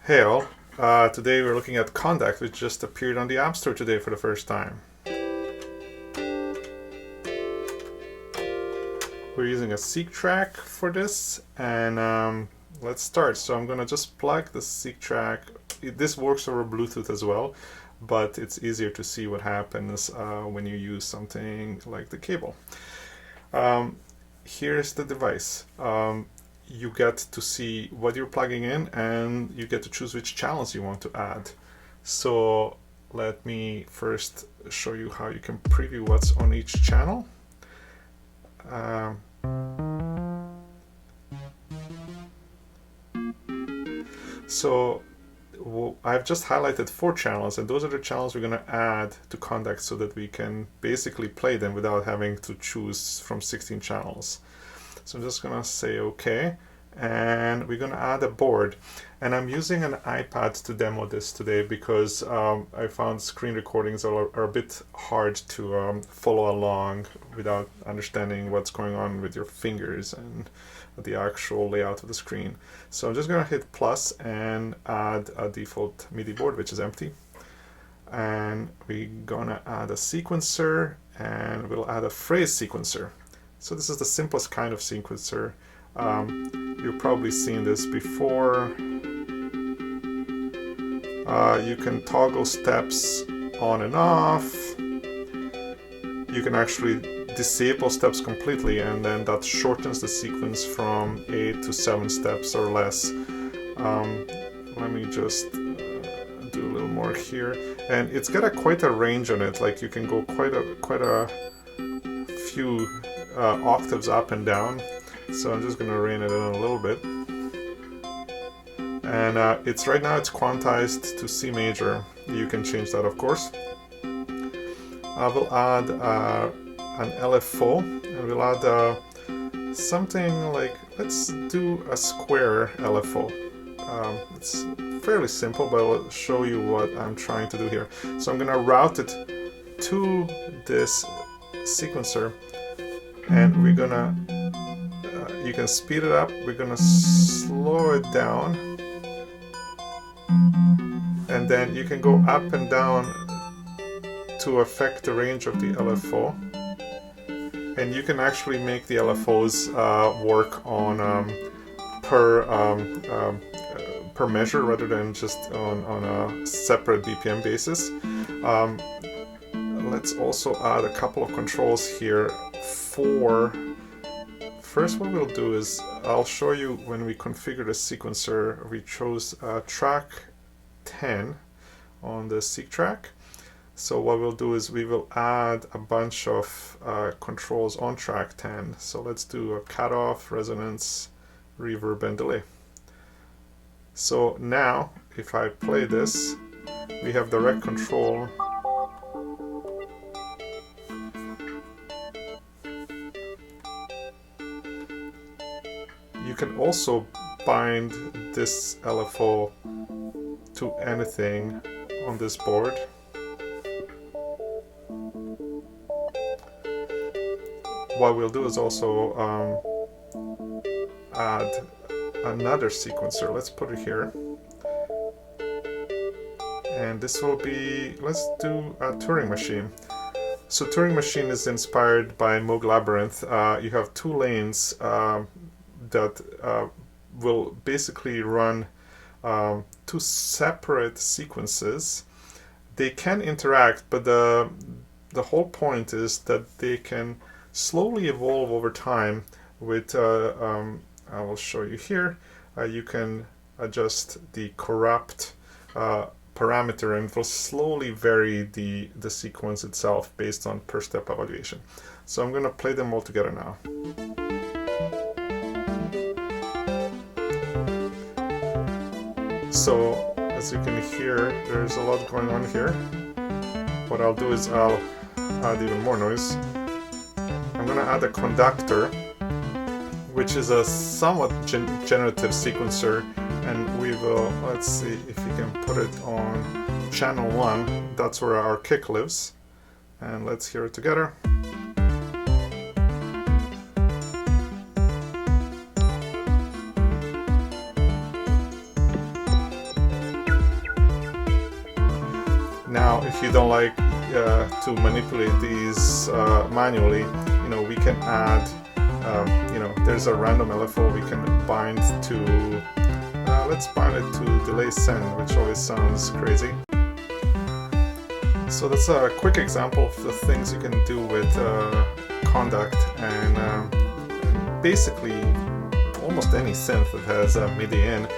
Hey all, today we're looking at Condukt, which just appeared on the App Store today for the first time. We're using a Seek track for this, and let's start. So I'm gonna just plug the Seek track. This works over Bluetooth as well, but it's easier to see what happens when you use something like the cable. Here's the device. You get to see what you're plugging in, and you get to choose which channels you want to add. So let me first show you how you can preview what's on each channel. So I've just highlighted 4 channels, and those are the channels we're going to add to Condukt so that we can basically play them without having to choose from 16 channels. So I'm just going to say OK, and we're going to add a board. And I'm using an iPad to demo this today because I found screen recordings are a bit hard to follow along without understanding what's going on with your fingers and the actual layout of the screen. So I'm just going to hit plus and add a default MIDI board, which is empty. And we're going to add a sequencer, and we'll add a phrase sequencer. So this is the simplest kind of sequencer. You've probably seen this before. You can toggle steps on and off. You can actually disable steps completely, and then that shortens the sequence from 8 to 7 steps or less. Let me just do a little more here. And it's got quite a range on it. Like you can go quite a few octaves up and down. So I'm just going to rein it in a little bit. And right now it's quantized to C major. You can change that, of course. I will add an LFO, and we'll add something like, let's do a square LFO. It's fairly simple, but I'll show you what I'm trying to do here. So I'm going to route it to this sequencer, and we're going to you can speed it up, we're going to slow it down, and then you can go up and down to affect the range of the LFO. And you can actually make the LFOs work on per measure rather than just on a separate BPM basis. Let's also add a couple of controls here for... First, what we'll do is I'll show you when we configure the sequencer. We chose track 10 on the Seek track. So what we'll do is we will add a bunch of controls on track 10. So let's do a cutoff, resonance, reverb, and delay. So now, if I play this, we have direct control. You can also bind this LFO to anything on this board. What we'll do is also add another sequencer. Let's put it here. And this will be, let's do a Turing machine. So Turing machine is inspired by Moog Labyrinth. You have 2 lanes that will basically run 2 separate sequences. They can interact, but the whole point is that they can slowly evolve over time with, I will show you here, you can adjust the corrupt parameter, and it will slowly vary the sequence itself based on per step evaluation. So I'm going to play them all together now. So as you can hear, there's a lot going on here. What I'll do is I'll add even more noise. I'm going to add a conductor, which is a somewhat generative sequencer, and we will, let's see if we can put it on channel 1. That's where our kick lives, and let's hear it together. Now, if you don't like to manipulate these manually, we can add, there's a random LFO we can bind to. Let's bind it to delay send, which always sounds crazy. So that's a quick example of the things you can do with Condukt, and basically almost any synth that has a MIDI in.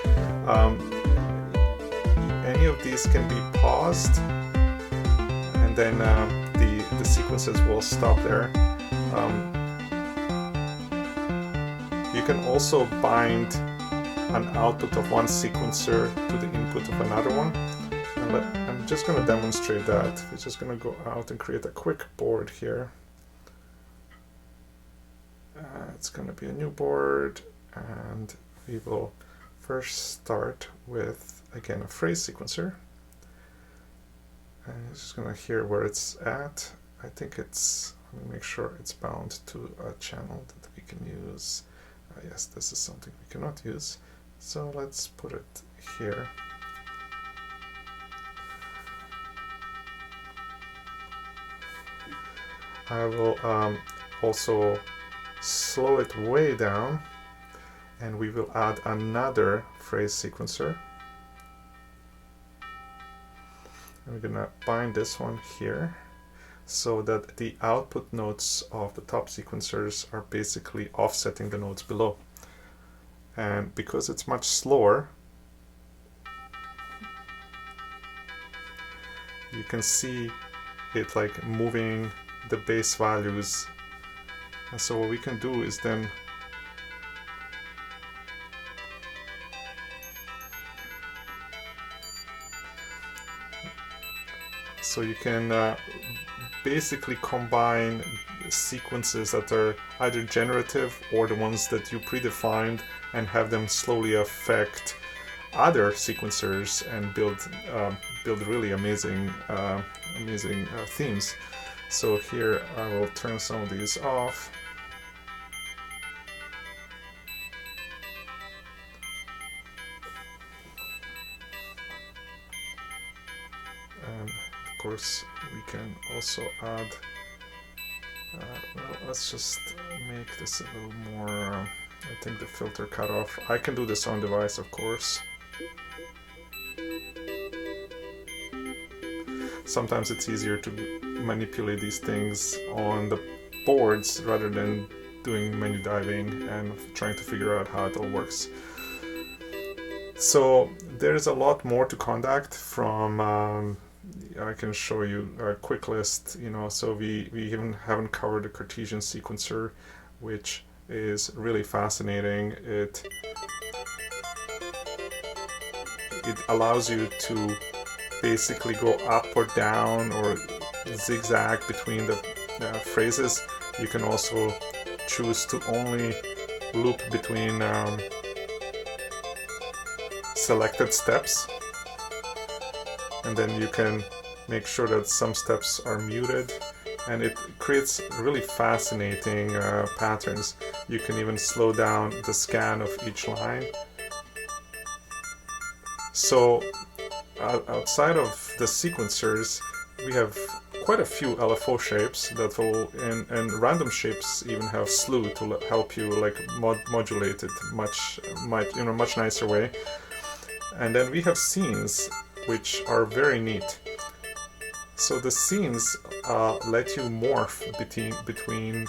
Any of these can be paused, and then the sequences will stop there. You can also bind an output of one sequencer to the input of another one. And I'm just going to demonstrate that. We're just going to go out and create a quick board here. It's going to be a new board, and we will first start with, again, a phrase sequencer. And I'm just going to hear where it's at. I think it's, let me make sure it's bound to a channel that we can use. Yes, this is something we cannot use. So let's put it here. I will also slow it way down, and we will add another phrase sequencer. And we're gonna bind this one here so that the output notes of the top sequencers are basically offsetting the notes below. And because it's much slower, you can see it like moving the bass values. And so what we can do is then so you can basically combine sequences that are either generative or the ones that you predefined, and have them slowly affect other sequencers and build really amazing themes. So here I will turn some of these off. And of course we can also add, well, let's just make this a little more, I think the filter cutoff. I can do this on device, of course. Sometimes it's easier to manipulate these things on the boards rather than doing menu diving and trying to figure out how it all works. So there's a lot more to Condukt from, I can show you a quick list, so we even haven't covered the Cartesian sequencer, which is really fascinating. It allows you to basically go up or down or zigzag between the phrases. You can also choose to only loop between selected steps, and then you can make sure that some steps are muted, and it creates really fascinating patterns. You can even slow down the scan of each line. So outside of the sequencers, we have quite a few LFO shapes that will, and random shapes even have slew to help you like modulate it much nicer way. And then we have scenes, which are very neat. So the scenes let you morph between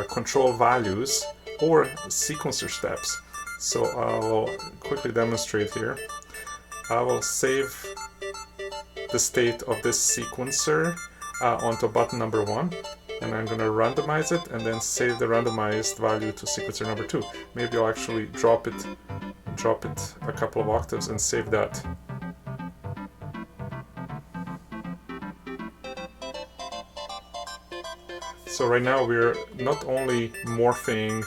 control values or sequencer steps. So I'll quickly demonstrate here. I will save the state of this sequencer onto button number 1, and I'm going to randomize it and then save the randomized value to sequencer number 2. Maybe I'll actually drop it a couple of octaves and save that. So right now we're not only morphing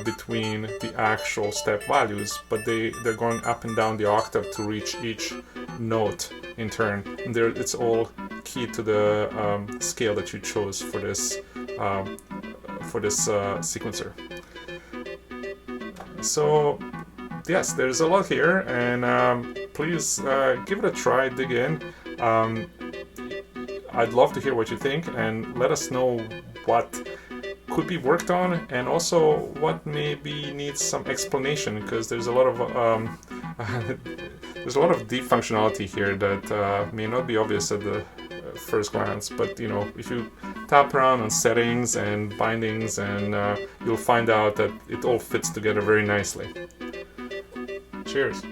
between the actual step values, but they're going up and down the octave to reach each note in turn. And it's all key to the scale that you chose for this sequencer. So yes, there's a lot here, and please give it a try, dig in. I'd love to hear what you think, and let us know what could be worked on, and also what maybe needs some explanation, because there's a lot of there's a lot of deep functionality here that may not be obvious at the first glance, but you know, if you tap around on settings and bindings, and you'll find out that it all fits together very nicely. Cheers.